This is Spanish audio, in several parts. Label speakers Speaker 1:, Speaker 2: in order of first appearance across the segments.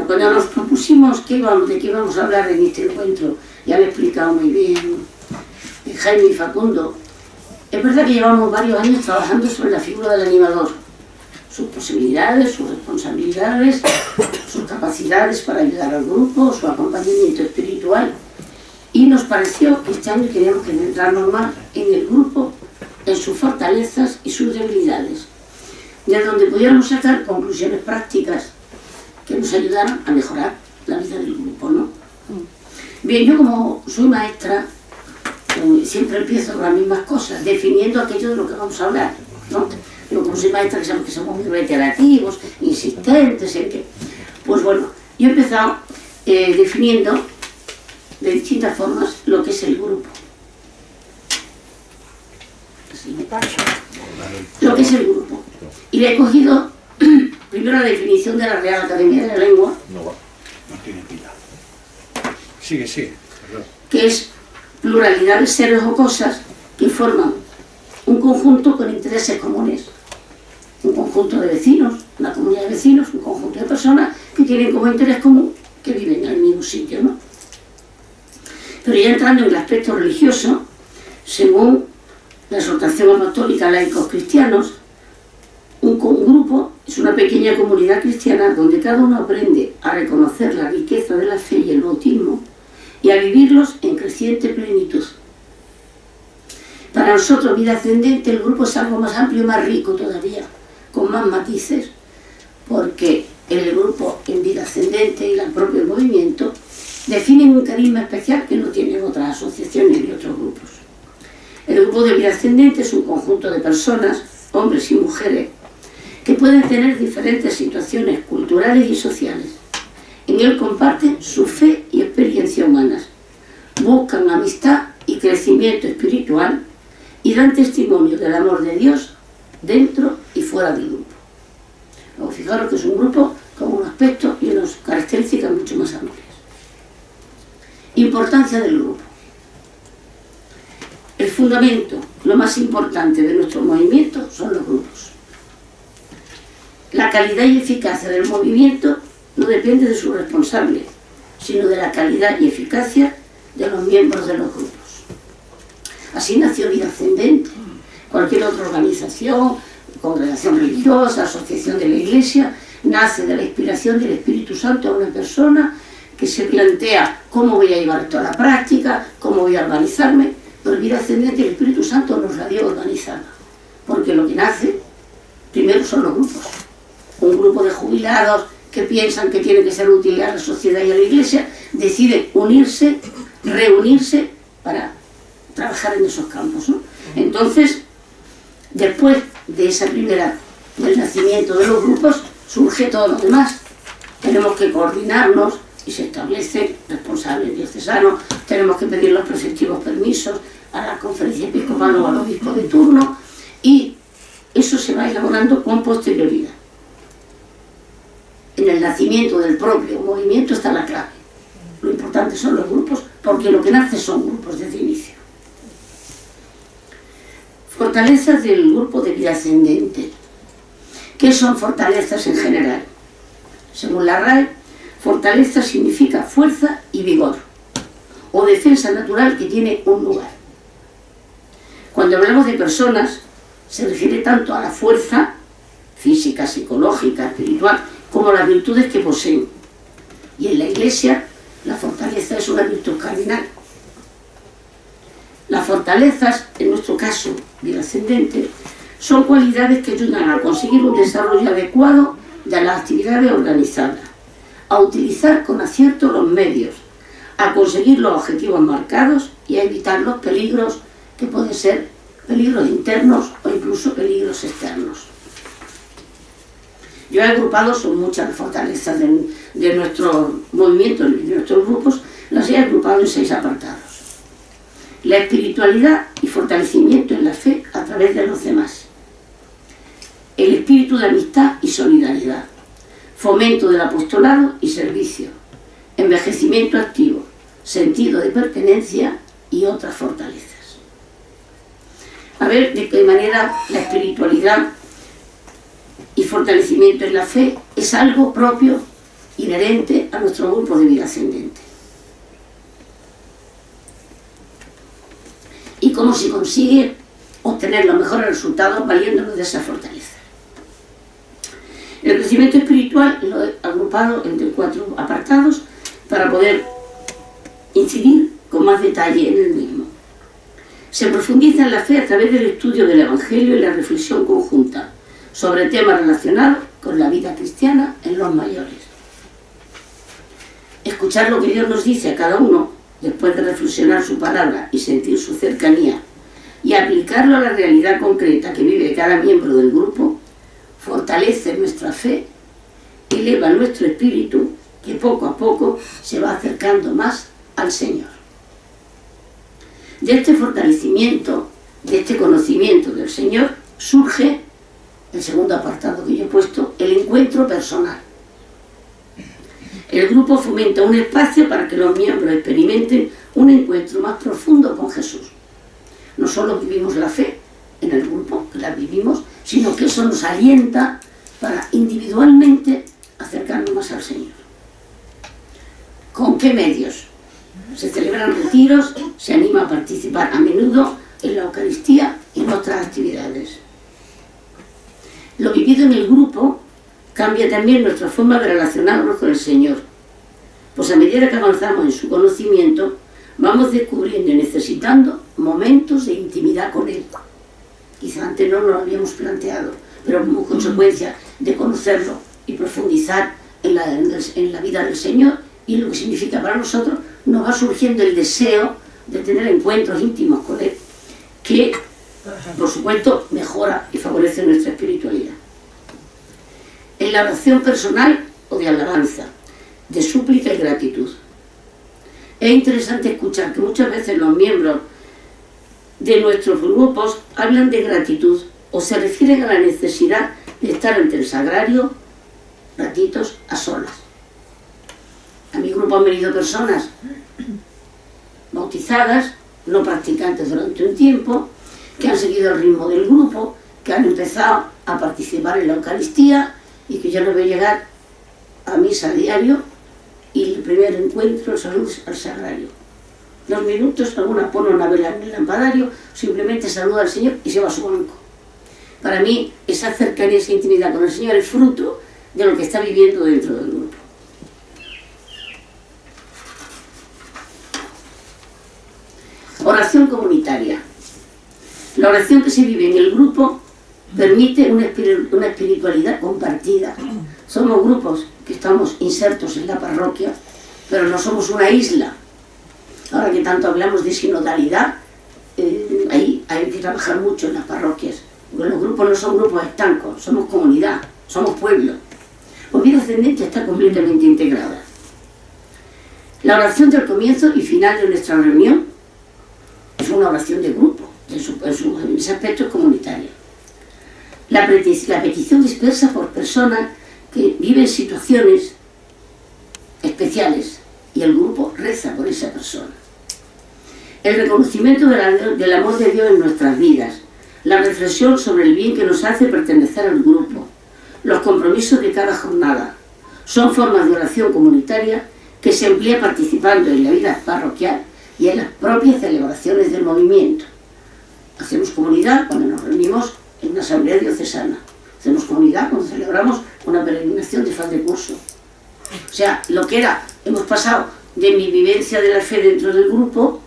Speaker 1: Bueno, cuando nos propusimos de qué íbamos a hablar en este encuentro, ya lo he explicado muy bien Jaime y Facundo, es verdad que llevamos varios años trabajando sobre la figura del animador, sus posibilidades, sus responsabilidades, sus capacidades para ayudar al grupo, su acompañamiento espiritual, y nos pareció que este año teníamos que centrarnos más en el grupo, en sus fortalezas y sus debilidades, de donde pudiéramos sacar conclusiones prácticas que nos ayudaran a mejorar la vida del grupo, ¿no? Bien, yo como soy maestra, siempre empiezo con las mismas cosas, definiendo aquello de lo que vamos a hablar, ¿no? Yo como soy maestra, que sabemos que somos muy reiterativos, insistentes en que... Pues bueno, yo he empezado definiendo de distintas formas lo que es el grupo. Lo que es el grupo. Y le he cogido primero la definición de la Real Academia de la Lengua.
Speaker 2: No tiene pinta. Sigue, perdón.
Speaker 1: Que es pluralidad de seres o cosas que forman un conjunto con intereses comunes. Un conjunto de vecinos, una comunidad de vecinos, un conjunto de personas que tienen como interés común que viven en el mismo sitio, ¿no? Pero ya entrando en el aspecto religioso, según la exhortación apostólica a laicos cristianos, un grupo es una pequeña comunidad cristiana donde cada uno aprende a reconocer la riqueza de la fe y el bautismo y a vivirlos en creciente plenitud. Para nosotros, Vida Ascendente, el grupo es algo más amplio y más rico todavía, con más matices, porque el grupo en Vida Ascendente y el propio movimiento definen un carisma especial que no tienen otras asociaciones ni otros grupos. El grupo de Vida Ascendente es un conjunto de personas, hombres y mujeres, que pueden tener diferentes situaciones culturales y sociales. En él comparten su fe y experiencia humanas, buscan amistad y crecimiento espiritual y dan testimonio del amor de Dios dentro y fuera del grupo. Luego, fijaros que es un grupo con un aspecto y unas características mucho más amplias. Importancia del grupo. El fundamento, lo más importante de nuestro movimiento son los grupos. La calidad y eficacia del movimiento no depende de sus responsables, sino de la calidad y eficacia de los miembros de los grupos. Así nació Vida Ascendente. Cualquier otra organización, congregación religiosa, asociación de la Iglesia, nace de la inspiración del Espíritu Santo a una persona que se plantea cómo voy a llevar esto a la práctica, cómo voy a organizarme. Pero Vida Ascendente, el Espíritu Santo nos la dio organizada, porque lo que nace primero son los grupos. Un grupo de jubilados que piensan que tienen que ser útiles a la sociedad y a la Iglesia, deciden unirse, reunirse para trabajar en esos campos, ¿no? Entonces, después de esa primera, del nacimiento de los grupos, surge todo lo demás. Tenemos que coordinarnos y se establecen responsables diocesanos, tenemos que pedir los preceptivos permisos a la conferencia episcopal o al obispo de turno, y eso se va elaborando con posterioridad. En el nacimiento del propio movimiento está la clave. Lo importante son los grupos, porque lo que nace son grupos desde el inicio. Fortalezas del grupo de Vida Ascendente. ¿Qué son fortalezas en general? Según la RAE, fortaleza significa fuerza y vigor, o defensa natural que tiene un lugar. Cuando hablamos de personas, se refiere tanto a la fuerza física, psicológica, espiritual, como a las virtudes que poseen. Y en la Iglesia, la fortaleza es una virtud cardinal. Las fortalezas, en nuestro caso, Vida Ascendente, son cualidades que ayudan a conseguir un desarrollo adecuado de las actividades organizadas, a utilizar con acierto los medios, a conseguir los objetivos marcados y a evitar los peligros que pueden ser peligros internos o incluso peligros externos. Yo he agrupado, son muchas fortalezas de nuestro movimiento, de nuestros grupos, las he agrupado en 6 apartados. La espiritualidad y fortalecimiento en la fe a través de los demás. El espíritu de amistad y solidaridad. Fomento del apostolado y servicio. Envejecimiento activo. Sentido de pertenencia y otras fortalezas. A ver de qué manera la espiritualidad y fortalecimiento en la fe es algo propio inherente a nuestro grupo de vida ascendente. Y cómo se consigue obtener los mejores resultados valiéndonos de esa fortaleza. El crecimiento espiritual lo he agrupado entre 4 apartados para poder incidir con más detalle en el mismo. Se profundiza en la fe a través del estudio del Evangelio y la reflexión conjunta sobre temas relacionados con la vida cristiana en los mayores. Escuchar lo que Dios nos dice a cada uno después de reflexionar su palabra y sentir su cercanía y aplicarlo a la realidad concreta que vive cada miembro del grupo, fortalece nuestra fe, eleva nuestro espíritu que poco a poco se va acercando más al Señor. De este fortalecimiento, de este conocimiento del Señor, surge el segundo apartado que yo he puesto, el encuentro personal. El grupo fomenta un espacio para que los miembros experimenten un encuentro más profundo con Jesús. No solo vivimos la fe en el grupo, que la vivimos, sino que eso nos alienta para individualmente acercarnos más al Señor. ¿Con qué medios? Se celebran retiros, se anima a participar a menudo en la Eucaristía y en otras actividades. Lo vivido en el grupo cambia también nuestra forma de relacionarnos con el Señor, pues a medida que avanzamos en su conocimiento, vamos descubriendo y necesitando momentos de intimidad con Él. Quizá antes no lo habíamos planteado, pero como consecuencia de conocerlo y profundizar en la vida del Señor y lo que significa para nosotros, nos va surgiendo el deseo de tener encuentros íntimos con Él, que, por supuesto, mejora y favorece nuestra espiritualidad. En la oración personal o de alabanza, de súplica y gratitud. Es interesante escuchar que muchas veces los miembros de nuestros grupos hablan de gratitud o se refieren a la necesidad de estar ante el sagrario ratitos a solas. A mi grupo han venido personas bautizadas, no practicantes durante un tiempo, que han seguido el ritmo del grupo, que han empezado a participar en la Eucaristía y que yo no veo llegar a misa a diario y el primer encuentro es al sagrario. 2 minutos, alguna pone una vela en el lampadario, simplemente saluda al Señor y se va a su banco. Para mí, esa cercanía, esa intimidad con el Señor es fruto de lo que está viviendo dentro del grupo. Oración comunitaria. La oración que se vive en el grupo permite una espiritualidad compartida. Somos grupos que estamos insertos en la parroquia, pero no somos una isla. Ahora que tanto hablamos de sinodalidad, ahí hay que trabajar mucho en las parroquias. Porque los grupos no son grupos estancos, somos comunidad, somos pueblo. La vida ascendente está completamente integrada. La oración del comienzo y final de nuestra reunión es una oración de grupo, en ese aspecto es comunitario. La petición dispersa por personas que viven situaciones especiales y el grupo reza por esa persona. El reconocimiento del amor de Dios en nuestras vidas, la reflexión sobre el bien que nos hace pertenecer al grupo, los compromisos de cada jornada, son formas de oración comunitaria que se emplea participando en la vida parroquial y en las propias celebraciones del movimiento. Hacemos comunidad cuando nos reunimos en una asamblea diocesana. Hacemos comunidad cuando celebramos una peregrinación de fin de curso. O sea, lo que era, hemos pasado de mi vivencia de la fe dentro del grupo,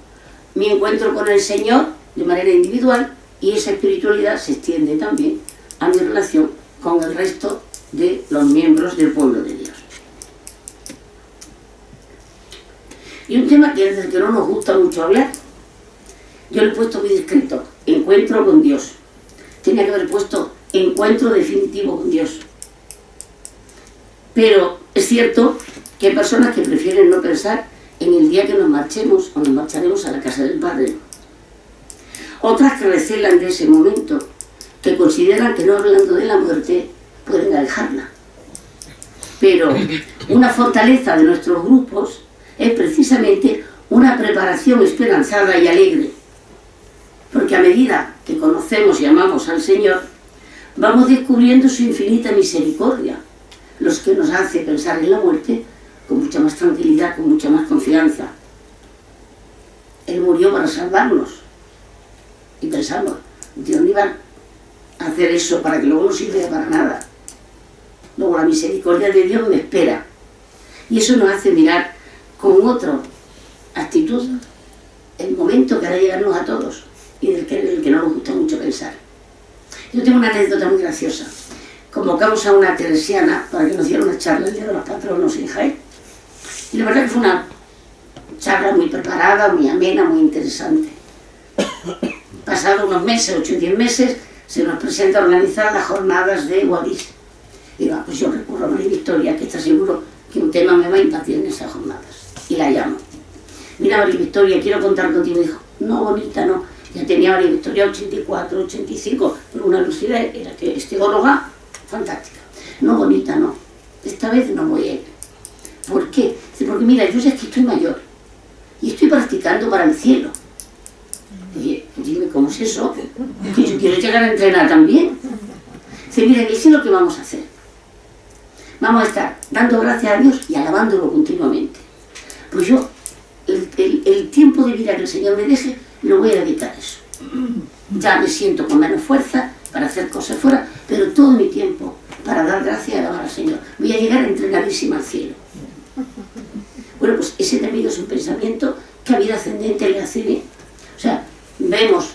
Speaker 1: mi encuentro con el Señor de manera individual, y esa espiritualidad se extiende también a mi relación con el resto de los miembros del pueblo de Dios. Y un tema del que no nos gusta mucho hablar, yo le he puesto muy discreto, encuentro con Dios. Tenía que haber puesto encuentro definitivo con Dios. Pero es cierto que hay personas que prefieren no pensar en el día que nos marchemos o nos marcharemos a la casa del Padre. Otras que recelan de ese momento, que consideran que no hablando de la muerte pueden alejarla. Pero una fortaleza de nuestros grupos es precisamente una preparación esperanzada y alegre. Porque a medida que conocemos y amamos al Señor, vamos descubriendo su infinita misericordia, los que nos hace pensar en la muerte con mucha más tranquilidad, con mucha más confianza. Él murió para salvarnos. Y pensamos, Dios no iba a hacer eso para que luego no sirva para nada. Luego la misericordia de Dios me espera. Y eso nos hace mirar con otra actitud el momento que hará llegarnos a todos y del que no nos gusta mucho pensar. Yo tengo una anécdota muy graciosa. Convocamos a una teresiana para que nos diera una charla el día de los patronos en Jaén. Y la verdad que fue una charla muy preparada, muy amena, muy interesante. Pasados unos meses, 8 o 10 meses, se nos presenta organizar las jornadas de Guadix. Y digo, pues yo recurro a María Victoria, que está seguro que un tema me va a impartir en esas jornadas. Y la llamo. Mira, María Victoria, quiero contar contigo. Y dijo, no, bonita, no. Ya tenía María Victoria 84, 85, pero una lucidez, era que es teóloga fantástica. No, bonita, no. Esta vez no voy a ir. ¿Por qué? Dice, porque mira, yo ya es que estoy mayor y estoy practicando para el cielo. Oye, dime, ¿cómo es eso? Que yo quiero llegar a entrenar también. Dice, mira, en el cielo, ¿qué vamos a hacer? Vamos a estar dando gracias a Dios y alabándolo continuamente. Pues yo, el tiempo de vida que el Señor me deje, lo voy a dedicar a eso. Ya me siento con menos fuerza para hacer cosas fuera, pero todo mi tiempo para dar gracias y alabar al Señor. Voy a llegar entrenadísima al cielo. Bueno, pues ese también es un pensamiento que a vida ascendente le hace bien. O sea, vemos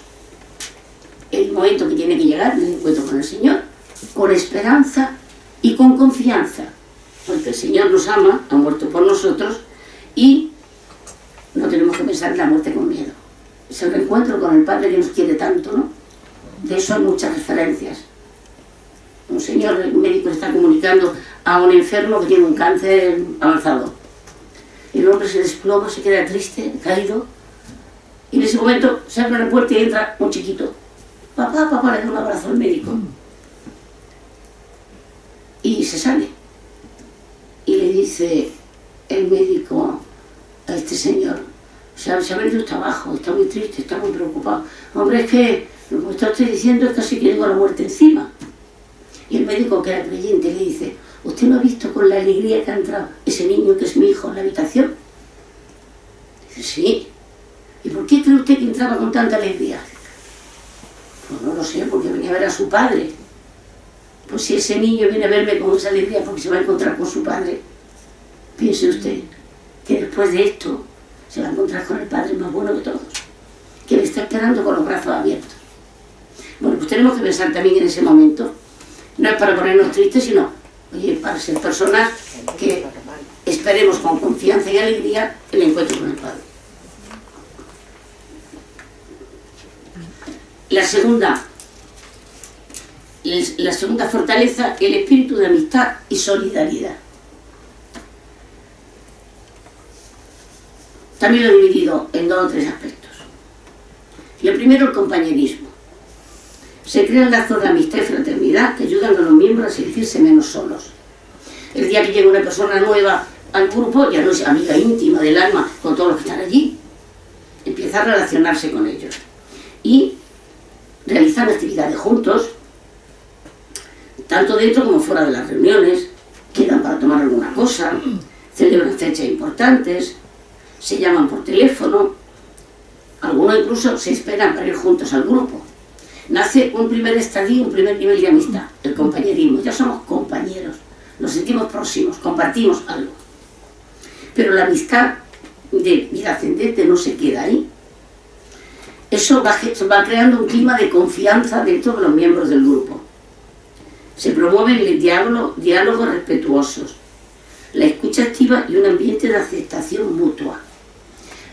Speaker 1: el momento que tiene que llegar, el encuentro con el Señor, con esperanza y con confianza, porque el Señor nos ama, ha muerto por nosotros y no tenemos que pensar en la muerte con miedo. Es el reencuentro con el Padre que nos quiere tanto, ¿no? De eso hay muchas referencias. Un señor, el médico, está comunicando a un enfermo que tiene un cáncer avanzado. El hombre se desploma, se queda triste, caído, y en ese momento se abre la puerta y entra un chiquito. Papá, papá, le da un abrazo al médico. Y se sale. Y le dice el médico a este señor, se ha venido hasta abajo, está muy triste, está muy preocupado. Hombre, es que lo que está usted diciendo es casi que tengo la muerte encima. Y el médico, que era creyente, le dice, ¿usted no ha visto con la alegría que ha entrado ese niño que es mi hijo en la habitación? Dice, sí. ¿Y por qué cree usted que entraba con tanta alegría? Pues no lo sé, porque venía a ver a su padre. Pues si ese niño viene a verme con esa alegría porque se va a encontrar con su padre, piense usted que después de esto se va a encontrar con el Padre más bueno de todos, que le está esperando con los brazos abiertos. Bueno, pues tenemos que pensar también en ese momento. No es para ponernos tristes, sino, oye, para ser personas que esperemos con confianza y alegría el encuentro con el Padre. La segunda fortaleza, el espíritu de amistad y solidaridad. También lo he dividido en 2 o 3 aspectos. Y el primero, el compañerismo. Se crean lazos de amistad y fraternidad que ayudan a los miembros a sentirse menos solos. El día que llega una persona nueva al grupo, ya no es amiga íntima del alma con todos los que están allí. Empieza a relacionarse con ellos. Y realizan actividades juntos, tanto dentro como fuera de las reuniones, quedan para tomar alguna cosa, celebran fechas importantes, se llaman por teléfono, algunos incluso se esperan para ir juntos al grupo. Nace un primer estadio, un primer nivel de amistad, el compañerismo. Ya somos compañeros, nos sentimos próximos, compartimos algo. Pero la amistad de vida ascendente no se queda ahí. Eso va creando un clima de confianza dentro de los miembros del grupo. Se promueven el diálogos respetuosos, la escucha activa y un ambiente de aceptación mutua.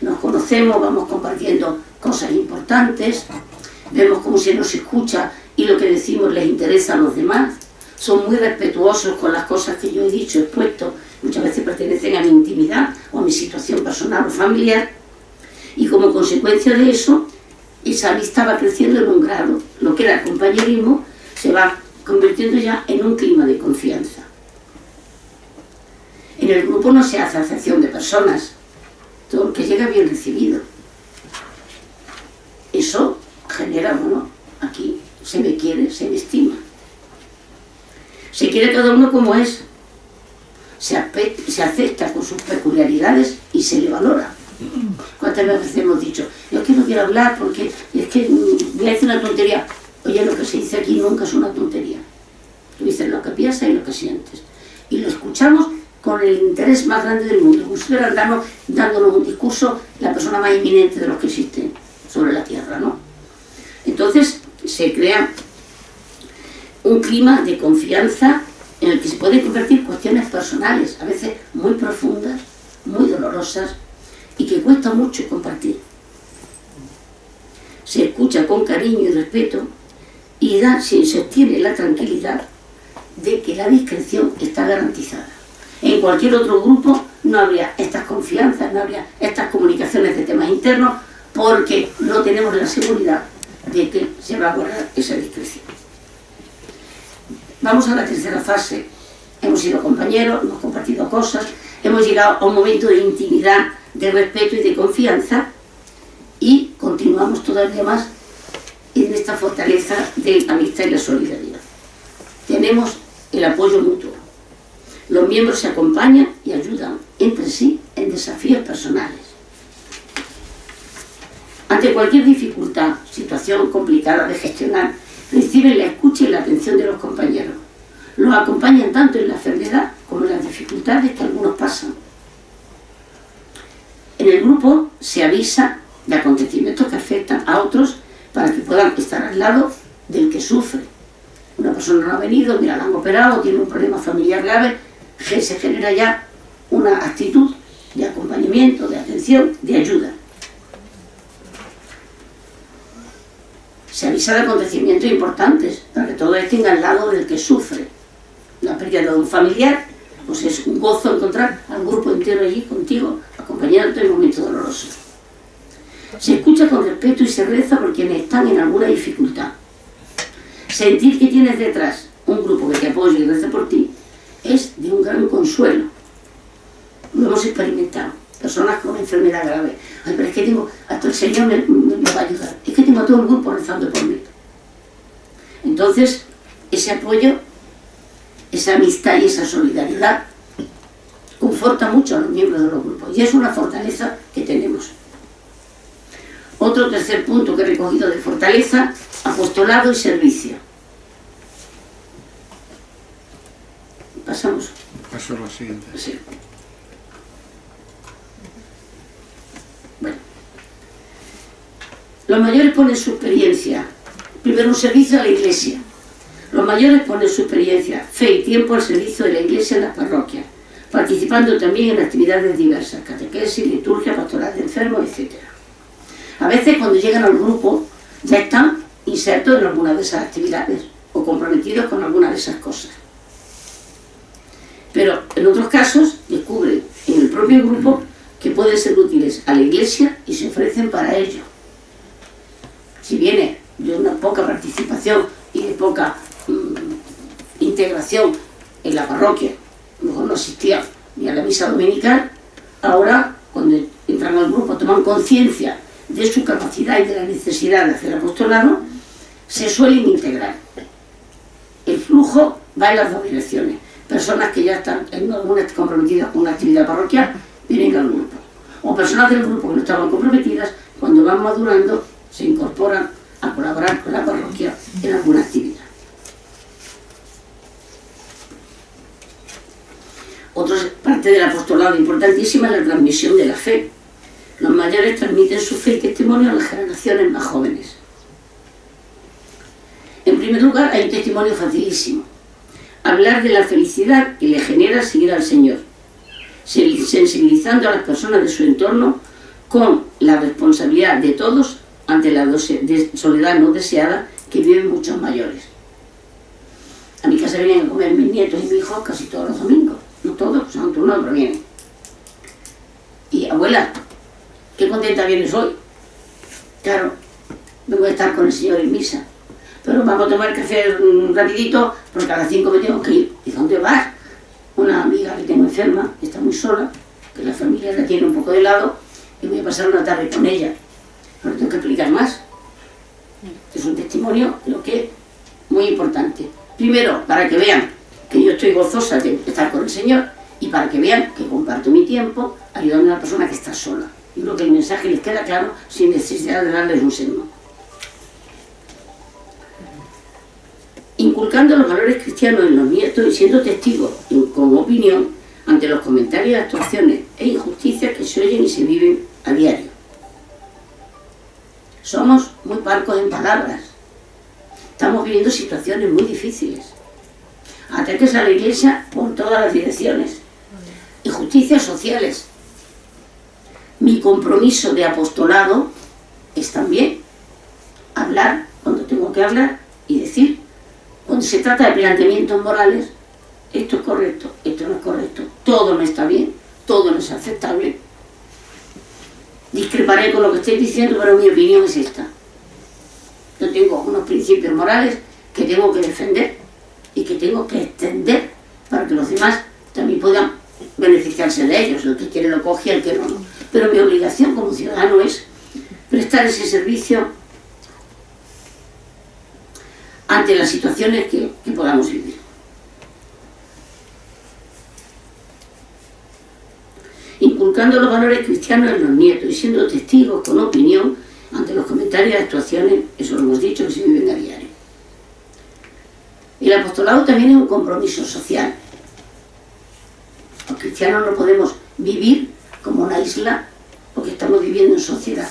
Speaker 1: Nos conocemos, vamos compartiendo cosas importantes, vemos cómo se nos escucha y lo que decimos les interesa a los demás. Son muy respetuosos con las cosas que yo he dicho, expuesto, muchas veces pertenecen a mi intimidad o a mi situación personal o familiar, y como consecuencia de eso, esa amistad va creciendo en un grado. Lo que era el compañerismo se va convirtiendo ya en un clima de confianza. En el grupo no se hace acepción de personas, todo lo que llega bien recibido. Eso genera, bueno, aquí se me quiere, se me estima. Se quiere cada uno como es, se acepta con sus peculiaridades y se le valora. ¿Cuántas veces hemos dicho, yo es que no quiero hablar porque es que voy a decir una tontería? Oye, lo que se dice aquí nunca es una tontería. Tú dices lo que piensas y lo que sientes. Y lo escuchamos con el interés más grande del mundo, como si estuvieran dándonos un discurso la persona más inminente de los que existen sobre la Tierra, ¿no? Entonces se crea un clima de confianza en el que se pueden convertir cuestiones personales, a veces muy profundas, muy dolorosas, y que cuesta mucho compartir. Se escucha con cariño y respeto y se obtiene la tranquilidad de que la discreción está garantizada. En cualquier otro grupo no habría estas confianzas, no habría estas comunicaciones de temas internos, porque no tenemos la seguridad de que se va a guardar esa discreción. Vamos a la tercera fase. Hemos sido compañeros, hemos compartido cosas, hemos llegado a un momento de intimidad, de respeto y de confianza, y continuamos todavía más en esta fortaleza de la amistad y la solidaridad. Tenemos el apoyo mutuo. Los miembros se acompañan y ayudan entre sí en desafíos personales. Ante cualquier dificultad, situación complicada de gestionar, reciben la escucha y la atención de los compañeros. Los acompañan tanto en la enfermedad como en las dificultades que algunos pasan. En el grupo se avisa de acontecimientos que afectan a otros para que puedan estar al lado del que sufre. Una persona no ha venido, mira, la han operado, tiene un problema familiar grave, se genera ya una actitud de acompañamiento, de atención, de ayuda. Se avisa de acontecimientos importantes para que todos estén al lado del que sufre. La pérdida de un familiar, pues es un gozo encontrar al grupo entero allí contigo, acompañándote en un momento doloroso. Se escucha con respeto y se reza por quienes están en alguna dificultad. Sentir que tienes detrás un grupo que te apoya y reza por ti es de un gran consuelo. Lo hemos experimentado. Personas con enfermedad grave. Ay, pero es que tengo, hasta el Señor me va a ayudar. Es que tengo a todo el grupo rezando por mí. Entonces, ese apoyo, esa amistad y esa solidaridad conforta mucho a los miembros de los grupos. Y es una fortaleza que tenemos. Otro tercer punto que he recogido de fortaleza: apostolado y servicio. Pasamos.
Speaker 2: Paso a la siguiente.
Speaker 1: Sí. Bueno. Los mayores ponen su experiencia. Primero, un servicio a la Iglesia. Los mayores ponen su experiencia, fe y tiempo al servicio de la Iglesia en las parroquias, participando también en actividades diversas, catequesis, liturgia, pastoral de enfermos, etc. A veces, cuando llegan al grupo, ya están insertos en alguna de esas actividades o comprometidos con alguna de esas cosas. Pero en otros casos descubren en el propio grupo que pueden ser útiles a la Iglesia y se ofrecen para ello. Si viene de una poca participación y de poca integración en la parroquia, a lo mejor no asistía ni a la misa dominical, ahora cuando entran al grupo toman conciencia de su capacidad y de la necesidad de hacer apostolado, se suelen integrar. El flujo va en las dos direcciones. Personas que ya están comprometidas con una actividad parroquial vienen al grupo. O personas del grupo que no estaban comprometidas, cuando van madurando, se incorporan a colaborar con la parroquia en alguna actividad. Otra parte del apostolado importantísima es la transmisión de la fe. Los mayores transmiten su fe y testimonio a las generaciones más jóvenes. En primer lugar, hay un testimonio facilísimo. Hablar de la felicidad que le genera seguir al Señor, sensibilizando a las personas de su entorno con la responsabilidad de todos ante la soledad no deseada que viven muchos mayores. A mi casa vienen a comer mis nietos y mis hijos casi todos los domingos. No todos, son uno, pero vienen. Y abuela, qué contenta vienes hoy. Claro, vengo a estar con el Señor en misa. Pero vamos a tomar café rapidito, porque a las 5 me tengo que ir. ¿Y dónde vas? Una amiga que tengo enferma, que está muy sola, que la familia la tiene un poco de lado, y voy a pasar una tarde con ella. Pero tengo que explicar más. Es un testimonio, lo que es muy importante. Primero, para que vean que yo estoy gozosa de estar con el Señor, y para que vean que comparto mi tiempo ayudando a una persona que está sola. Yo creo que el mensaje les queda claro sin necesidad de darles un sermón. Inculcando los valores cristianos en los nietos y siendo testigos con opinión ante los comentarios, actuaciones e injusticias que se oyen y se viven a diario. Somos muy parcos en palabras. Estamos viviendo situaciones muy difíciles. Ataques a la Iglesia por todas las direcciones. Injusticias sociales. Mi compromiso de apostolado es también hablar cuando tengo que hablar y decir, cuando se trata de planteamientos morales, esto es correcto, esto no es correcto, todo no está bien, todo no es aceptable. Discreparé con lo que estáis diciendo, pero mi opinión es esta. Yo tengo unos principios morales que tengo que defender y que tengo que extender para que los demás también puedan beneficiarse de ellos. El que quiere lo coge y el que no. Pero mi obligación como ciudadano es prestar ese servicio ante las situaciones que podamos vivir. Inculcando los valores cristianos en los nietos y siendo testigos con opinión ante los comentarios y actuaciones, eso lo hemos dicho, que se viven a diario. El apostolado también es un compromiso social. Los cristianos no podemos vivir como una isla porque estamos viviendo en sociedad.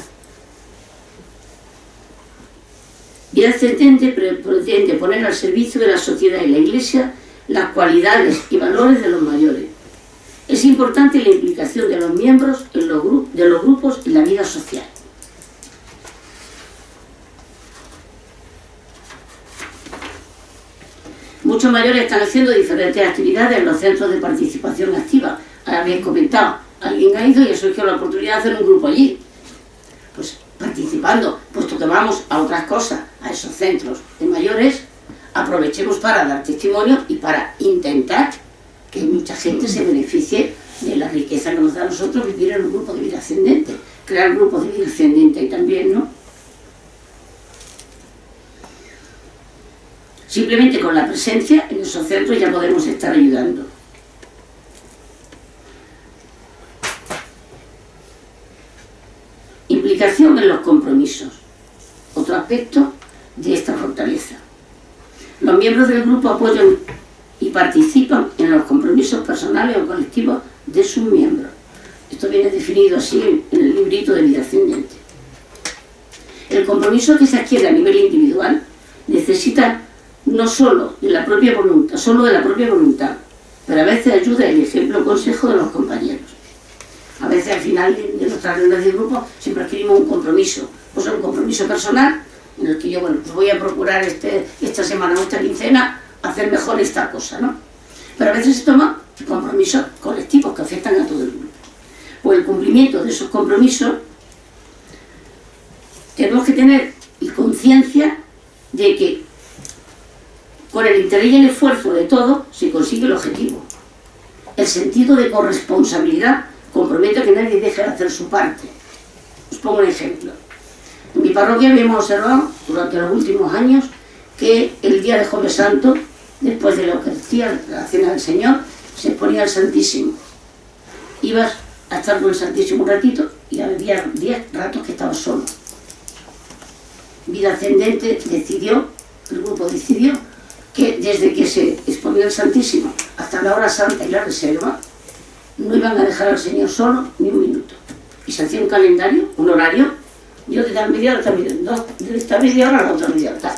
Speaker 1: Vida ascendente pretende poner al servicio de la sociedad y la Iglesia las cualidades y valores de los mayores. Es importante la implicación de los miembros de los grupos en la vida social. Muchos mayores están haciendo diferentes actividades en los centros de participación activa. Ahora bien comentado, alguien ha ido y ha surgido la oportunidad de hacer un grupo allí. Pues participando, puesto que vamos a otras cosas, a esos centros de mayores, aprovechemos para dar testimonio y para intentar que mucha gente se beneficie de la riqueza que nos da a nosotros vivir en un grupo de vida ascendente, crear grupos de vida ascendente y también, ¿no? Simplemente con la presencia en esos centros ya podemos estar ayudando. Implicación en los compromisos. Otro aspecto de esta fortaleza. Los miembros del grupo apoyan y participan en los compromisos personales o colectivos de sus miembros. Esto viene definido así en el librito de vida ascendente. El compromiso que se adquiere a nivel individual necesita no solo de la propia voluntad, pero a veces ayuda el ejemplo o consejo de los compañeros. A veces al final de nuestras reuniones de grupo siempre adquirimos un compromiso, pues un compromiso personal en el que yo, bueno, pues voy a procurar esta semana o esta quincena hacer mejor esta cosa, ¿no? Pero a veces se toman compromisos colectivos que afectan a todo el grupo. Pues el cumplimiento de esos compromisos tenemos que tener conciencia de que con el interés y el esfuerzo de todos se consigue el objetivo. El sentido de corresponsabilidad compromete a que nadie deje de hacer su parte. Os pongo un ejemplo. En mi parroquia habíamos observado durante los últimos años que el día de Jueves Santo, después de la Eucaristía, la cena del Señor, se exponía al Santísimo. Ibas a estar con el Santísimo un ratito y había 10 ratos que estaba solo. Vida Ascendente decidió, el grupo decidió, que desde que se exponía el Santísimo hasta la hora santa y la reserva, no iban a dejar al Señor solo ni un minuto. Y se hacía un calendario, un horario, yo de tal media hora a tal media hora, no, de esta media hora a la otra media hora, tal.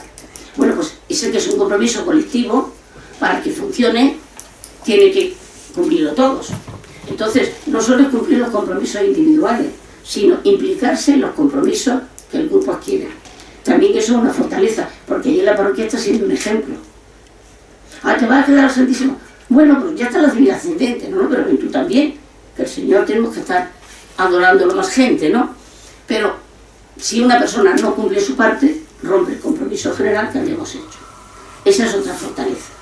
Speaker 1: Bueno, pues ese que es un compromiso colectivo, para que funcione, tiene que cumplirlo todos. Entonces, no solo es cumplir los compromisos individuales, sino implicarse en los compromisos que el grupo adquiere. También eso es una fortaleza, porque allí en la parroquia está siendo un ejemplo. Ah, ¿te vas a quedar al Santísimo? Bueno, pues ya está la vida ascendente, ¿no? Pero tú también, que el Señor tenemos que estar adorándolo más gente, ¿no? Pero si una persona no cumple su parte, rompe el compromiso general que habíamos hecho. Esa es otra fortaleza.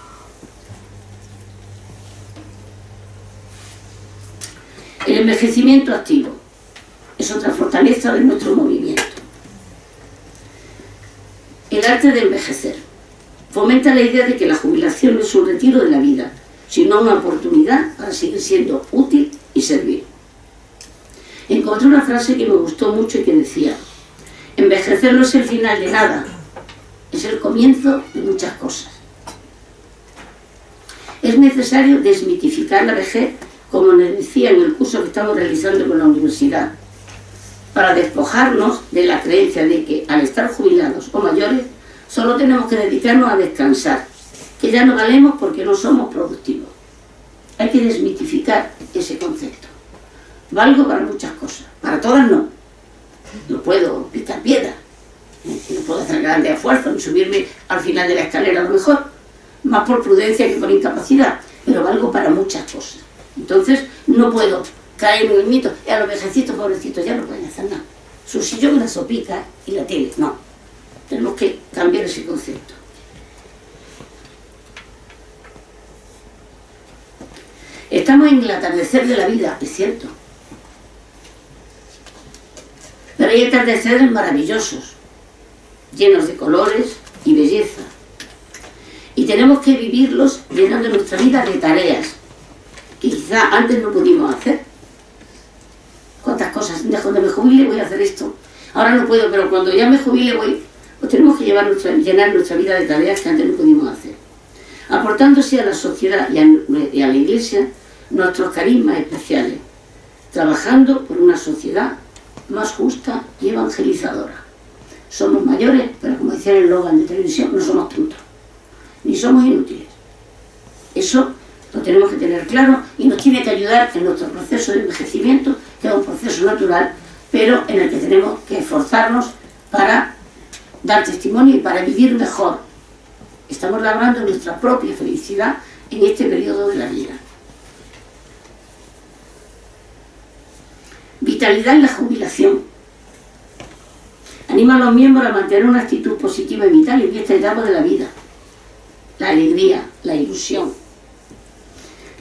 Speaker 1: El envejecimiento activo es otra fortaleza de nuestro movimiento. El arte de envejecer fomenta la idea de que la jubilación es un retiro de la vida, sino una oportunidad para seguir siendo útil y servir. Encontré una frase que me gustó mucho y que decía: envejecer no es el final de nada, es el comienzo de muchas cosas. Es necesario desmitificar la vejez, como nos decía en el curso que estamos realizando con la universidad, para despojarnos de la creencia de que al estar jubilados o mayores solo tenemos que dedicarnos a descansar, que ya no valemos porque no somos productivos. Hay que desmitificar ese concepto. Valgo para muchas cosas, para todas no. No puedo picar piedra, no puedo hacer grandes esfuerzos, ni subirme al final de la escalera a lo mejor, más por prudencia que por incapacidad, pero valgo para muchas cosas. Entonces no puedo caer en el mito, a los vejecitos pobrecitos ya no pueden hacer nada. Su sillón, la sopica y la tele, no. Tenemos que cambiar ese concepto. Estamos en el atardecer de la vida, es cierto. Pero hay atardeceres maravillosos, llenos de colores y belleza. Y tenemos que vivirlos llenando nuestra vida de tareas que quizá antes no pudimos hacer. ¿Cuántas cosas? Cuando me jubile voy a hacer esto. Ahora no puedo, pero cuando ya me jubile voy... Pues tenemos que llenar nuestra vida de tareas que antes no pudimos hacer. Aportándose a la sociedad y a la Iglesia nuestros carismas especiales. Trabajando por una sociedad más justa y evangelizadora. Somos mayores, pero como decía el eslogan de televisión, no somos tontos, ni somos inútiles. Eso lo tenemos que tener claro y nos tiene que ayudar en nuestro proceso de envejecimiento, que es un proceso natural, pero en el que tenemos que esforzarnos para dar testimonio y para vivir mejor. Estamos labrando nuestra propia felicidad en este periodo de la vida. Vitalidad en la jubilación. Anima a los miembros a mantener una actitud positiva y vital en esta etapa de la vida. La alegría, la ilusión,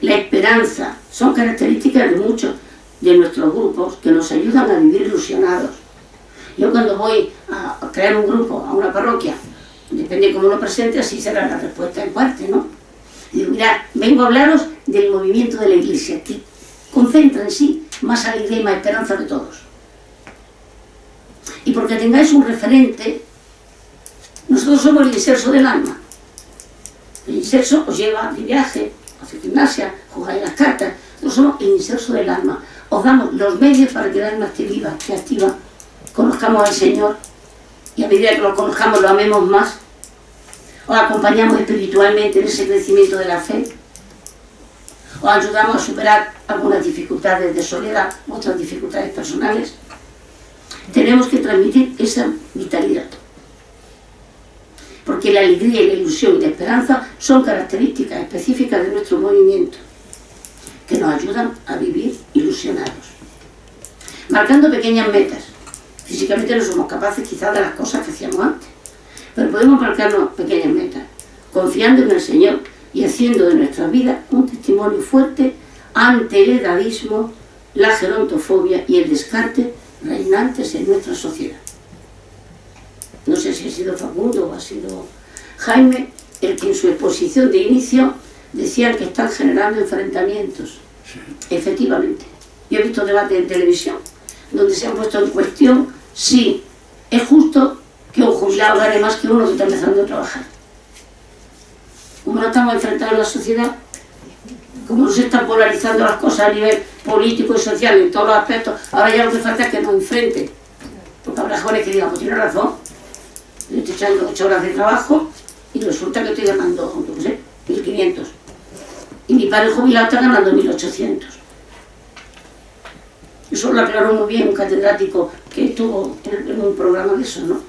Speaker 1: la esperanza son características de muchos de nuestros grupos que nos ayudan a vivir ilusionados. Yo cuando voy a crear un grupo, a una parroquia, depende de cómo lo presente, así será la respuesta en parte, ¿no? Y digo, mirad, vengo a hablaros del movimiento de la Iglesia, que concentra en sí más alegría y más esperanza de todos. Y porque tengáis un referente, nosotros somos el inserso del alma. El inserso os lleva de viaje, hacer gimnasia, jugáis las cartas. Nosotros somos el inserso del alma. Os damos los medios para que el alma esté viva, esté activa, conozcamos al Señor y a medida que lo conozcamos lo amemos más. Os acompañamos espiritualmente en ese crecimiento de la fe. Os ayudamos a superar algunas dificultades de soledad, otras dificultades personales. Tenemos que transmitir esa vitalidad. Porque la alegría y la ilusión y la esperanza son características específicas de nuestro movimiento, que nos ayudan a vivir ilusionados. Marcando pequeñas metas. Físicamente no somos capaces quizás de las cosas que hacíamos antes, pero podemos marcarnos pequeñas metas, confiando en el Señor y haciendo de nuestra vida un testimonio fuerte ante el edadismo, la gerontofobia y el descarte reinantes en nuestra sociedad. No sé si ha sido Facundo o ha sido Jaime el que en su exposición de inicio decía que están generando enfrentamientos. Sí. Efectivamente. Yo he visto debates en televisión donde se han puesto en cuestión si es justo que un jubilado gane más que uno que está empezando a trabajar. Como no estamos enfrentados en la sociedad, como no se están polarizando las cosas a nivel político y social en todos los aspectos, ahora ya lo que falta es que nos enfrenten. Porque habrá jóvenes que digan, pues tiene razón, yo estoy echando 8 horas de trabajo y resulta que estoy ganando, no sé, 1.500. Y mi padre jubilado está ganando 1.800. Eso lo aclaró muy bien un catedrático que estuvo en un programa de eso, ¿no?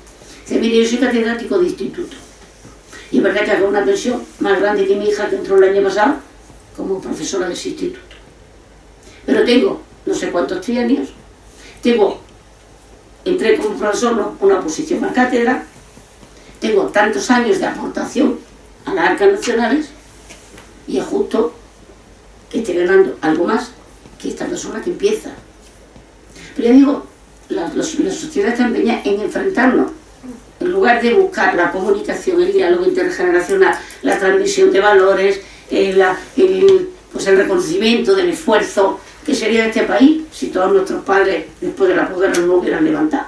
Speaker 1: Dice, mire, yo soy catedrático de instituto. Y es verdad que hago una pensión más grande que mi hija que entró el año pasado como profesora de ese instituto. Pero tengo no sé cuántos trienios, entré como profesor, ¿no?, una posición en cátedra, tengo tantos años de aportación a las arcas nacionales y es justo que esté ganando algo más que esta persona que empieza. Pero ya digo, la sociedad está empeñada en enfrentarnos. En lugar de buscar la comunicación, el diálogo intergeneracional, la transmisión de valores, pues el reconocimiento del esfuerzo que sería de este país si todos nuestros padres después de la posguerra no hubieran levantado.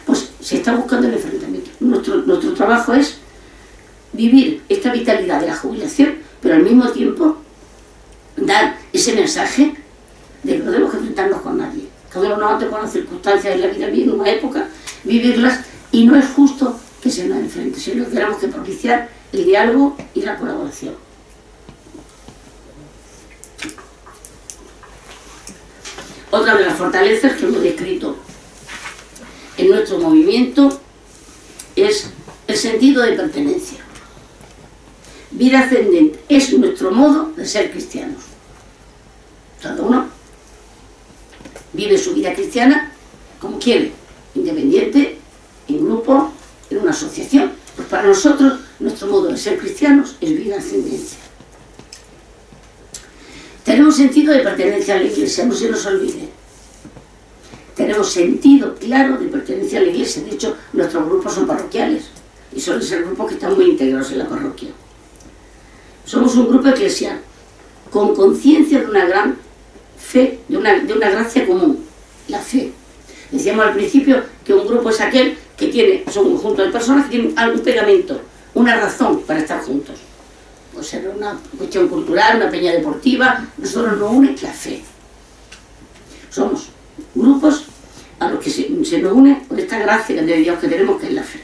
Speaker 1: Pues se está buscando el enfrentamiento. Nuestro trabajo es vivir esta vitalidad de la jubilación, pero al mismo tiempo dar ese mensaje de que no tenemos que enfrentarnos con nadie. Cada uno nos ante con las circunstancias de la vida, en una época, vivirlas, y no es justo que se nos enfrente, sino que tenemos que propiciar el diálogo y la colaboración. Otra de las fortalezas que hemos descrito en nuestro movimiento es el sentido de pertenencia. Vida ascendente es nuestro modo de ser cristianos. Cada uno vive su vida cristiana como quiere, independiente, en grupo, en una asociación. Pues para nosotros, nuestro modo de ser cristianos es vida ascendente. Tenemos sentido de pertenencia a la Iglesia, no se nos olvide. Tenemos sentido claro de pertenencia a la Iglesia. De hecho, nuestros grupos son parroquiales y suelen ser grupos que están muy integrados en la parroquia. Somos un grupo eclesial con conciencia de una gran fe, de una gracia común, la fe. Decíamos al principio que un grupo es aquel que son un conjunto de personas que tienen algún pegamento, una razón para estar juntos. Puede ser una cuestión cultural, una peña deportiva, nosotros nos une la fe. Somos grupos a los que se nos une por esta gracia de Dios que tenemos, que es la fe.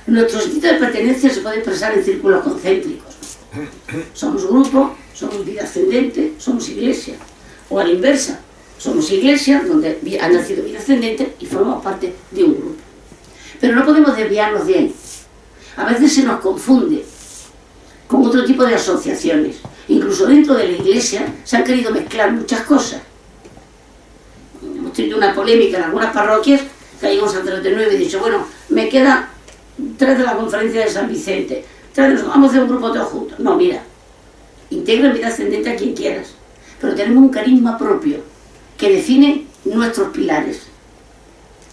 Speaker 1: Nuestro sentido de pertenencia se puede expresar en círculos concéntricos. Somos grupo, somos vida ascendente, somos iglesia. O a la inversa, somos iglesia donde ha nacido vida ascendente y formamos parte de un grupo. Pero no podemos desviarnos de ahí. A veces se nos confunde con otro tipo de asociaciones. Incluso dentro de la iglesia se han querido mezclar muchas cosas. Hemos tenido una polémica en algunas parroquias que hay un sacerdote nuevo y he dicho, bueno, me queda 3 de la conferencia de San Vicente, 3 vamos a hacer un grupo todos juntos. No, mira, integra vida ascendente a quien quieras, pero tenemos un carisma propio que define nuestros pilares.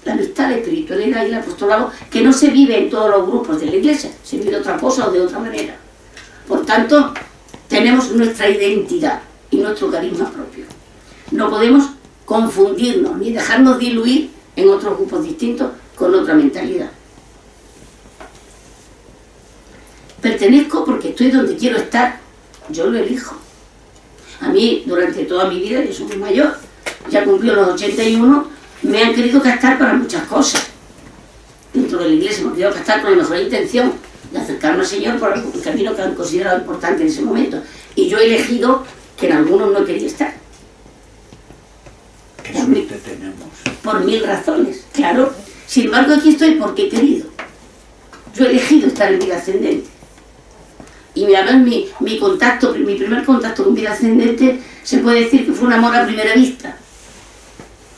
Speaker 1: La amistad, la espiritualidad y el apostolado, que no se vive en todos los grupos de la iglesia, se vive de otra cosa o de otra manera. Por tanto, tenemos nuestra identidad y nuestro carisma propio. No podemos confundirnos ni dejarnos diluir en otros grupos distintos con otra mentalidad. Pertenezco porque estoy donde quiero estar, yo lo elijo. A mí, durante toda mi vida, yo soy muy mayor, ya cumplió los 81, me han querido castar para muchas cosas. Dentro de la iglesia me han querido castar con la mejor intención de acercarme al Señor por el camino que han considerado importante en ese momento. Y yo he elegido que en algunos no quería estar.
Speaker 2: ¿Qué suerte tenemos?
Speaker 1: Por 1000 razones, claro. Sin embargo, aquí estoy porque he querido. Yo he elegido estar en vida ascendente. Y además mi primer contacto con vida ascendente se puede decir que fue un amor a primera vista.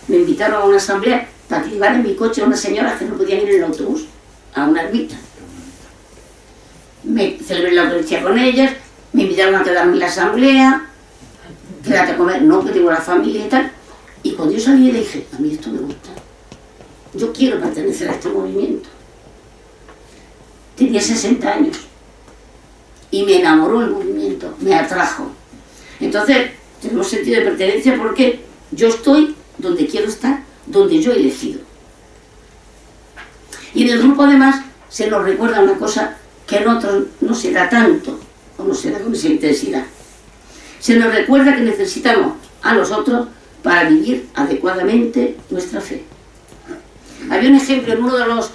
Speaker 1: Me invitaron a una asamblea para que llevara en mi coche a unas señoras que no podían ir en el autobús, a una ermita. Me celebré la Eucaristía con ellas, me invitaron a quedarme en la asamblea, quédate a comer, no, que tengo la familia y tal. Y cuando yo salí le dije, a mí esto me gusta, yo quiero pertenecer a este movimiento. Tenía 60 años. Y me enamoró el movimiento, me atrajo. Entonces, tenemos sentido de pertenencia porque yo estoy donde quiero estar, donde yo he elegido. Y en el grupo, además, se nos recuerda una cosa que en otros no se da tanto, o no se da con esa intensidad. Se nos recuerda que necesitamos a los otros para vivir adecuadamente nuestra fe. Había un ejemplo en uno de los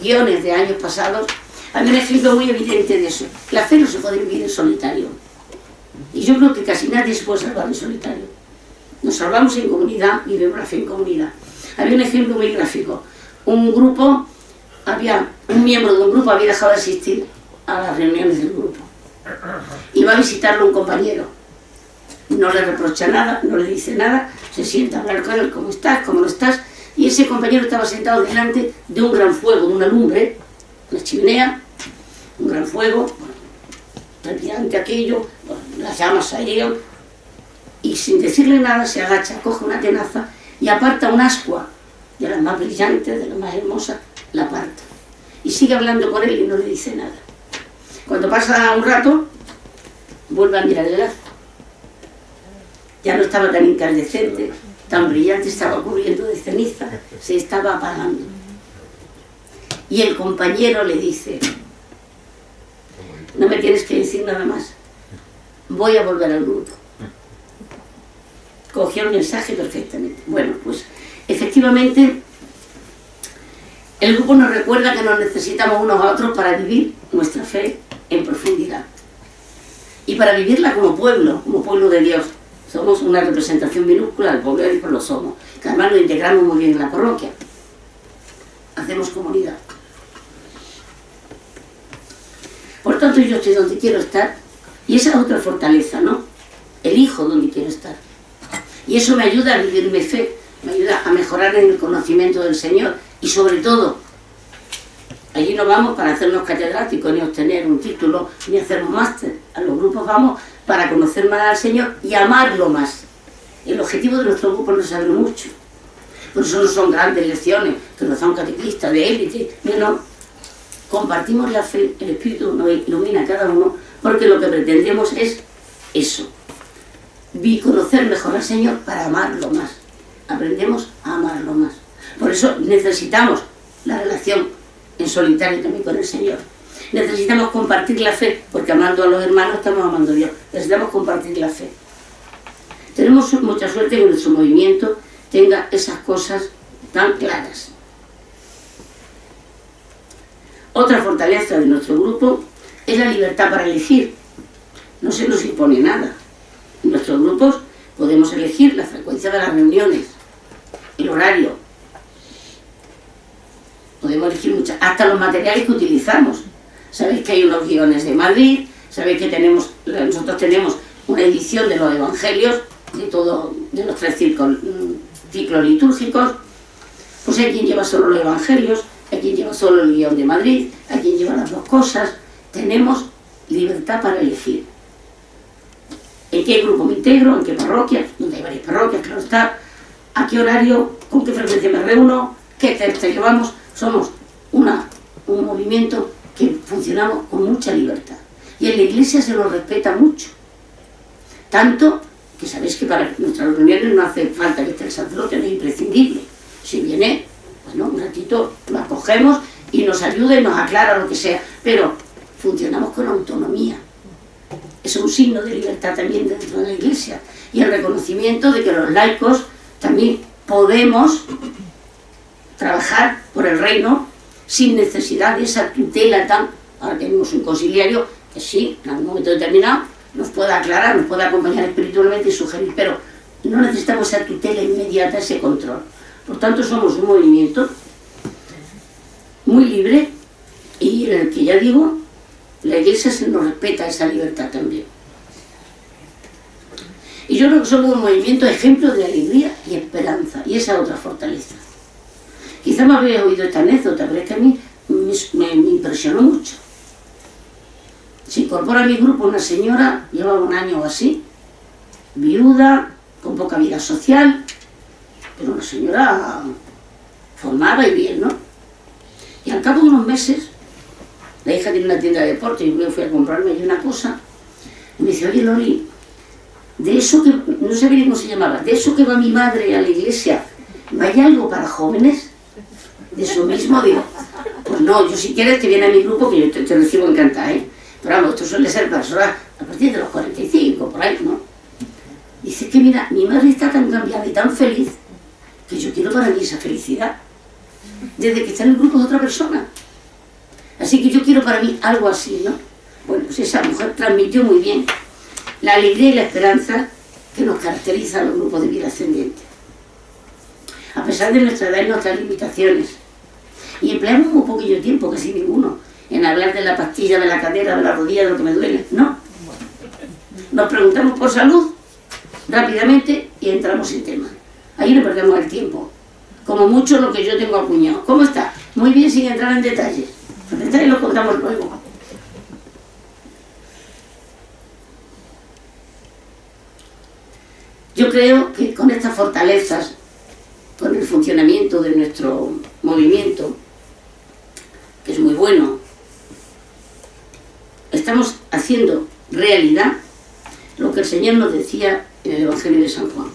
Speaker 1: guiones de años pasados. Había un ejemplo muy evidente de eso. La fe no se puede vivir en solitario. Y yo creo que casi nadie se puede salvar en solitario. Nos salvamos en comunidad y vivimos la fe en comunidad. Había un ejemplo muy gráfico. Un miembro de un grupo había dejado de asistir a las reuniones del grupo. Iba a visitarlo un compañero. No le reprocha nada, no le dice nada, se sienta a hablar con él, ¿cómo estás? ¿Cómo no estás? Y ese compañero estaba sentado delante de un gran fuego, de una lumbre, una chimenea, un gran fuego, trepidante aquello, las llamas salían, y sin decirle nada se agacha, coge una tenaza y aparta un ascua, de las más brillantes, de las más hermosas, la aparta. Y sigue hablando con él y no le dice nada. Cuando pasa un rato, vuelve a mirar el lazo. Ya no estaba tan incandescente, tan brillante, estaba cubriendo de ceniza, se estaba apagando. Y el compañero le dice: no me tienes que decir nada más, voy a volver al grupo. Cogió el mensaje perfectamente. Bueno, pues efectivamente el grupo nos recuerda que nos necesitamos unos a otros para vivir nuestra fe en profundidad y para vivirla como pueblo de Dios. Somos una representación minúscula del pueblo de Dios, lo somos, que además nos integramos muy bien en la parroquia, hacemos comunidad. Por tanto, yo estoy donde quiero estar, y esa es otra fortaleza, ¿no? Elijo donde quiero estar, y eso me ayuda a vivir mi fe, me ayuda a mejorar en el conocimiento del Señor, y sobre todo, allí no vamos para hacernos catedráticos, ni obtener un título, ni hacer un máster. A los grupos vamos para conocer más al Señor y amarlo más. El objetivo de nuestro grupo no es saber mucho. Por eso no son grandes lecciones, que nos da un catequista de élite. No, compartimos la fe, el Espíritu nos ilumina a cada uno, porque lo que pretendemos es eso. Conocer mejor al Señor para amarlo más. Aprendemos a amarlo más. Por eso necesitamos la relación en solitario también con el Señor. Necesitamos compartir la fe, porque amando a los hermanos estamos amando a Dios. Necesitamos compartir la fe. Tenemos mucha suerte que nuestro movimiento tenga esas cosas tan claras. Otra fortaleza de nuestro grupo es la libertad para elegir. No se nos impone nada. En nuestros grupos podemos elegir la frecuencia de las reuniones, el horario. Podemos elegir muchas, hasta los materiales que utilizamos. Sabéis que hay unos guiones de Madrid, sabéis que nosotros tenemos una edición de los evangelios, de los 3 ciclos litúrgicos. Pues hay quien lleva solo los evangelios, hay quien lleva solo el guión de Madrid, hay quien lleva las dos cosas. Tenemos libertad para elegir. ¿En qué grupo me integro? ¿En qué parroquia? Donde hay varias parroquias, claro está. ¿A qué horario? ¿Con qué frecuencia me reúno? ¿Qué texto llevamos? Somos un movimiento que funcionamos con mucha libertad. Y en la Iglesia se nos respeta mucho. Tanto que sabéis que para nuestras reuniones no hace falta que esté el sacerdote, no es imprescindible. Si viene, bueno, un ratito lo acogemos y nos ayuda y nos aclara lo que sea. Pero funcionamos con autonomía. Es un signo de libertad también dentro de la Iglesia. Y el reconocimiento de que los laicos también podemos trabajar por el reino sin necesidad de esa tutela tan... Ahora tenemos un conciliario que sí, en algún momento determinado, nos puede aclarar, nos puede acompañar espiritualmente y sugerir, pero no necesitamos esa tutela inmediata, ese control. Por tanto, somos un movimiento muy libre y en el que, ya digo, la Iglesia se nos respeta esa libertad también. Y yo creo que somos un movimiento ejemplo de alegría y esperanza, y esa otra fortaleza. Quizá me habéis oído esta anécdota, pero es que a mí me impresionó mucho. Se incorpora a mi grupo una señora, llevaba 1 año o así, viuda, con poca vida social, pero una señora formada y bien, ¿no? Y al cabo de unos meses, la hija tiene una tienda de deporte y yo fui a comprarme allí una cosa, y me dice: oye, Loli, de eso que, no sé bien cómo se llamaba, de eso que va mi madre a la iglesia, ¿no hay algo para jóvenes? De eso mismo, digo, pues no, yo si quieres te viene a mi grupo, que yo te recibo encantada, ¿eh? Pero vamos, esto suele ser personas a partir de los 45, por ahí, ¿no? Dice que mira, mi madre está tan cambiada y tan feliz, que yo quiero para mí esa felicidad. Desde que está en el grupo de otra persona. Así que yo quiero para mí algo así, ¿no? Bueno, pues esa mujer transmitió muy bien la alegría y la esperanza que nos caracteriza a los grupos de vida ascendiente. A pesar de nuestra edad y nuestras limitaciones. Y empleamos muy poquillo tiempo, casi ninguno, en hablar de la pastilla, de la cadera, de la rodilla, de lo que me duele. No. Nos preguntamos por salud rápidamente y entramos en tema. Ahí no perdemos el tiempo. Como mucho lo que yo tengo acuñado. ¿Cómo está? Muy bien, sin entrar en detalles. Los detalles los contamos luego. Yo creo que con estas fortalezas, con el funcionamiento de nuestro movimiento, que es muy bueno, estamos haciendo realidad lo que el Señor nos decía en el Evangelio de San Juan.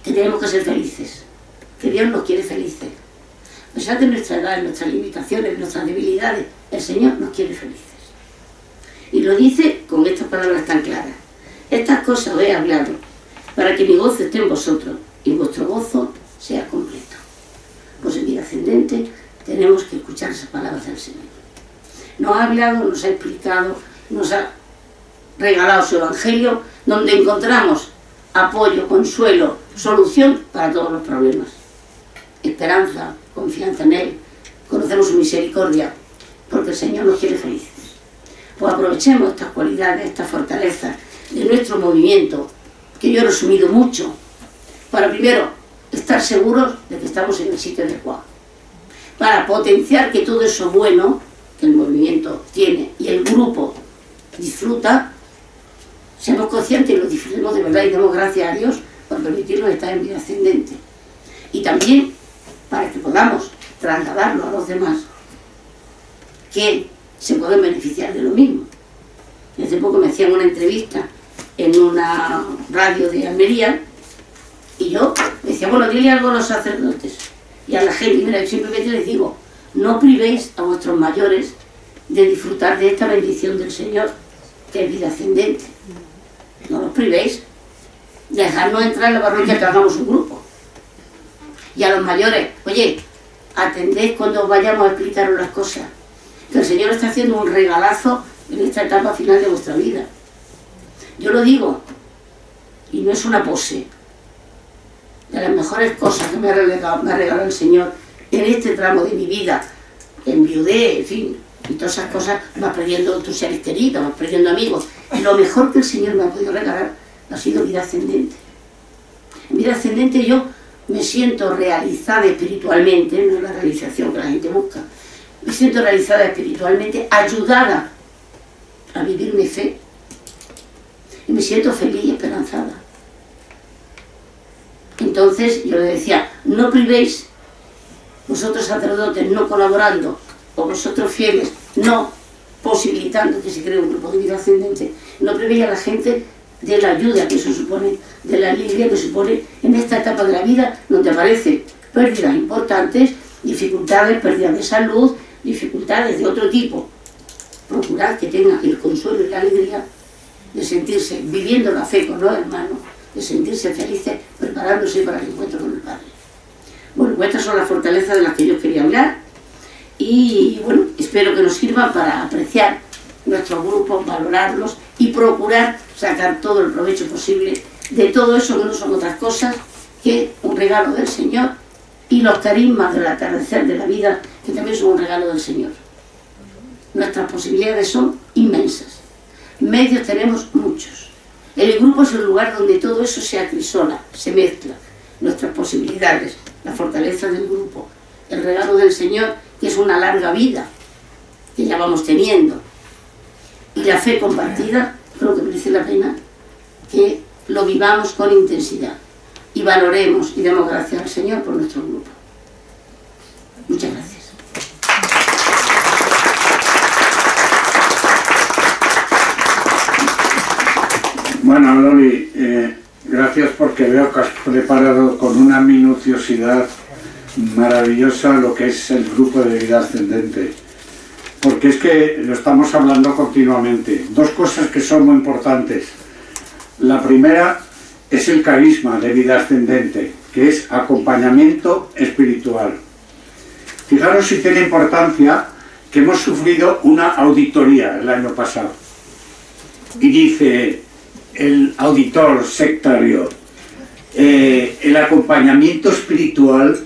Speaker 1: Que tenemos que ser felices, que Dios nos quiere felices. A pesar de nuestra edad, de nuestras limitaciones, de nuestras debilidades, el Señor nos quiere felices. Y lo dice con estas palabras tan claras. Estas cosas os he hablado, para que mi gozo esté en vosotros y vuestro gozo sea completo. Pues en Vida Ascendente tenemos que escuchar esas palabras del Señor. Nos ha hablado, nos ha explicado, nos ha regalado su Evangelio, donde encontramos apoyo, consuelo, solución para todos los problemas. Esperanza, confianza en Él, conocemos su misericordia, porque el Señor nos quiere felices. Pues aprovechemos estas cualidades, estas fortalezas de nuestro movimiento, que yo he resumido mucho, para primero estar seguros de que estamos en el sitio adecuado, para potenciar que todo eso bueno que el movimiento tiene y el grupo disfruta, seamos conscientes y lo disfrutemos de verdad y demos gracias a Dios por permitirnos estar en Vida Ascendente. Y también para que podamos trasladarlo a los demás, que se pueden beneficiar de lo mismo. Y hace poco me hacían una entrevista en una radio de Almería y yo me decía, bueno, dile algo a los sacerdotes y a la gente. Y mira, yo simplemente les digo, no privéis a vuestros mayores de disfrutar de esta bendición del Señor, que es Vida Ascendente. No los privéis. Dejadnos entrar en la parroquia, que hagamos un grupo. Y a los mayores, oye, atended cuando vayamos a explicaros las cosas, que el Señor está haciendo un regalazo en esta etapa final de vuestra vida. Yo lo digo, y no es una pose. De las mejores cosas que me ha regalado el Señor en este tramo de mi vida, en viudez, en fin, y todas esas cosas, vas perdiendo tus seres queridos, vas perdiendo amigos. Y lo mejor que el Señor me ha podido regalar ha sido Vida Ascendente. En Vida Ascendente yo me siento realizada espiritualmente, no es la realización que la gente busca, me siento realizada espiritualmente, ayudada a vivir mi fe, y me siento feliz y esperanzada. Entonces yo le decía, no privéis, vosotros sacerdotes no colaborando, o vosotros fieles no posibilitando que se cree un grupo de Vida Ascendente, no privéis a la gente de la ayuda que eso supone, de la alivio que supone en esta etapa de la vida, donde aparecen pérdidas importantes, dificultades, pérdidas de salud, dificultades de otro tipo. Procurad que tengan el consuelo y la alegría de sentirse, viviendo la fe con los hermanos, de sentirse felices, preparándose para el encuentro con el Padre. Bueno, pues estas son las fortalezas de las que yo quería hablar, y bueno, espero que nos sirvan para apreciar nuestros grupos, valorarlos y procurar sacar todo el provecho posible de todo eso, que no son otras cosas que un regalo del Señor, y los carismas del atardecer de la vida, que también son un regalo del Señor. Nuestras posibilidades son inmensas, medios tenemos muchos. El grupo es el lugar donde todo eso se acrisola, se mezcla, nuestras posibilidades, la fortaleza del grupo, el regalo del Señor, que es una larga vida que ya vamos teniendo, y la fe compartida. Creo que merece la pena que lo vivamos con intensidad y valoremos y demos gracias al Señor por nuestro grupo. Muchas gracias.
Speaker 3: Bueno, Loli, gracias, porque veo que has preparado con una minuciosidad maravillosa lo que es el grupo de Vida Ascendente. Porque es que lo estamos hablando continuamente. Dos cosas que son muy importantes. La primera es el carisma de Vida Ascendente, que es acompañamiento espiritual. Fijaros si tiene importancia que hemos sufrido una auditoría el año pasado. Y dice el auditor sectario, el acompañamiento espiritual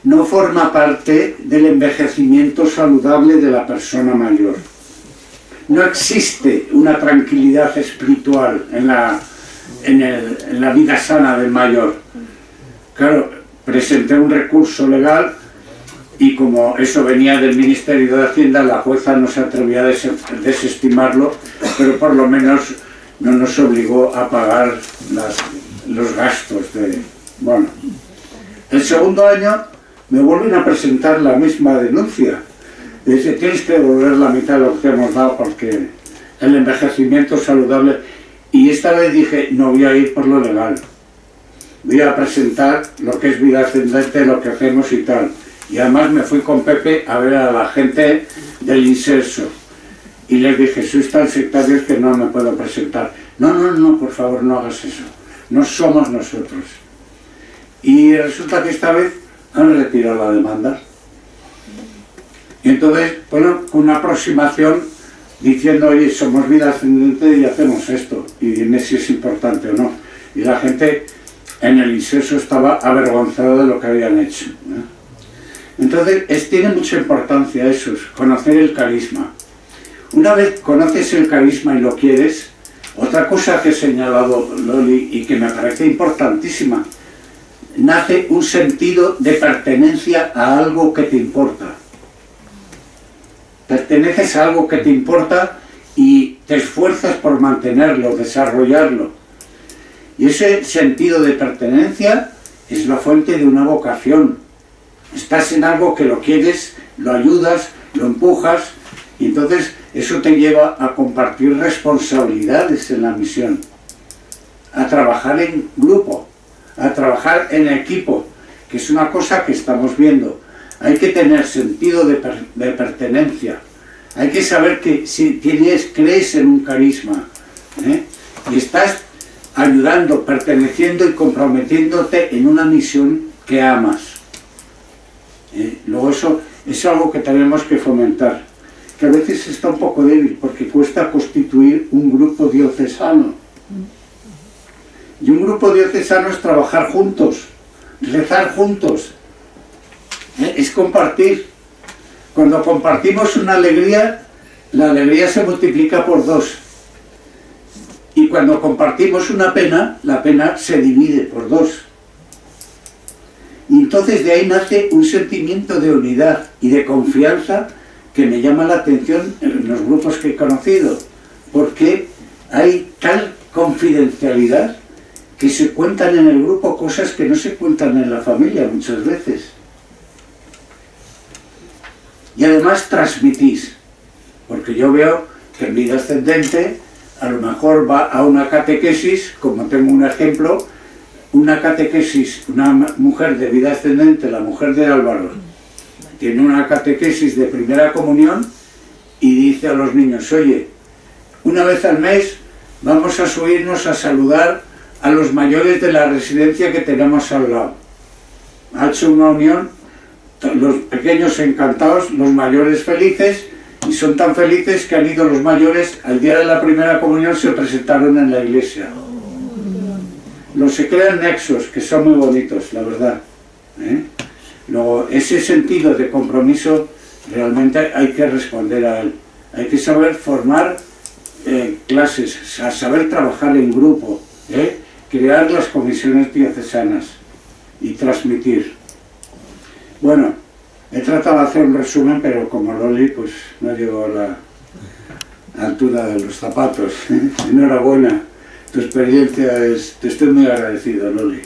Speaker 3: no forma parte del envejecimiento saludable de la persona mayor. No existe una tranquilidad espiritual en la vida sana del mayor. Claro, presenté un recurso legal y como eso venía del Ministerio de Hacienda, la jueza no se atrevía a desestimarlo, pero por lo menos no nos obligó a pagar los gastos de... Bueno, el segundo año me vuelven a presentar la misma denuncia Dice, tienes que devolver la mitad de lo que te hemos dado porque el envejecimiento es saludable. Y esta vez dije, no voy a ir por lo legal. Voy a presentar lo que es vida ascendente, lo que hacemos y tal. Y además me fui con Pepe a ver a la gente del inserso. Y les dije, sois tan sectarios que no me puedo presentar. No, no, no, por favor, no hagas eso. No somos nosotros. Y resulta que esta vez han retirado la demanda. Y entonces, bueno, con una aproximación diciendo, oye, somos vida ascendente y hacemos esto. Y dime si es importante o no. Y la gente en el inserso estaba avergonzada de lo que habían hecho, ¿eh? Entonces, tiene mucha importancia eso, conocer el carisma. Una vez conoces el carisma y lo quieres, otra cosa que he señalado Loli y que me parece importantísima, nace un sentido de pertenencia a algo que te importa. Perteneces a algo que te importa y te esfuerzas por mantenerlo, desarrollarlo. Y ese sentido de pertenencia es la fuente de una vocación. Estás en algo que lo quieres, lo ayudas, lo empujas, y entonces eso te lleva a compartir responsabilidades en la misión, a trabajar en grupo, a trabajar en equipo, que es una cosa que estamos viendo. Hay que tener sentido de pertenencia, hay que saber que si crees en un carisma, ¿eh? Y estás ayudando, perteneciendo y comprometiéndote en una misión que amas. Luego eso es algo que tenemos que fomentar, que a veces está un poco débil porque cuesta constituir un grupo diocesano. Y un grupo diocesano es trabajar juntos, rezar juntos, es compartir. Cuando compartimos una alegría, la alegría se multiplica por 2. Y cuando compartimos una pena, la pena se divide por 2. Y entonces de ahí nace un sentimiento de unidad y de confianza que me llama la atención en los grupos que he conocido, porque hay tal confidencialidad que se cuentan en el grupo cosas que no se cuentan en la familia muchas veces. Y además transmitís, porque yo veo que en vida ascendente a lo mejor va a una catequesis, como tengo un ejemplo, una catequesis, una mujer de vida ascendente, la mujer de Álvaro, tiene una catequesis de primera comunión y dice a los niños, oye, una vez al mes vamos a subirnos a saludar a los mayores de la residencia que tenemos al lado. Ha hecho una unión, los pequeños encantados, los mayores felices, y son tan felices que han ido los mayores, al día de la primera comunión se presentaron en la iglesia. Se crean nexos que son muy bonitos, la verdad, ¿eh? Luego, ese sentido de compromiso realmente hay que responder a él. Hay que saber formar clases, saber trabajar en grupo, crear las comisiones diocesanas y transmitir. Bueno, he tratado de hacer un resumen, pero como Loli, pues no llegó a la altura de los zapatos. Enhorabuena. Tu experiencia te estoy muy agradecido, Loli.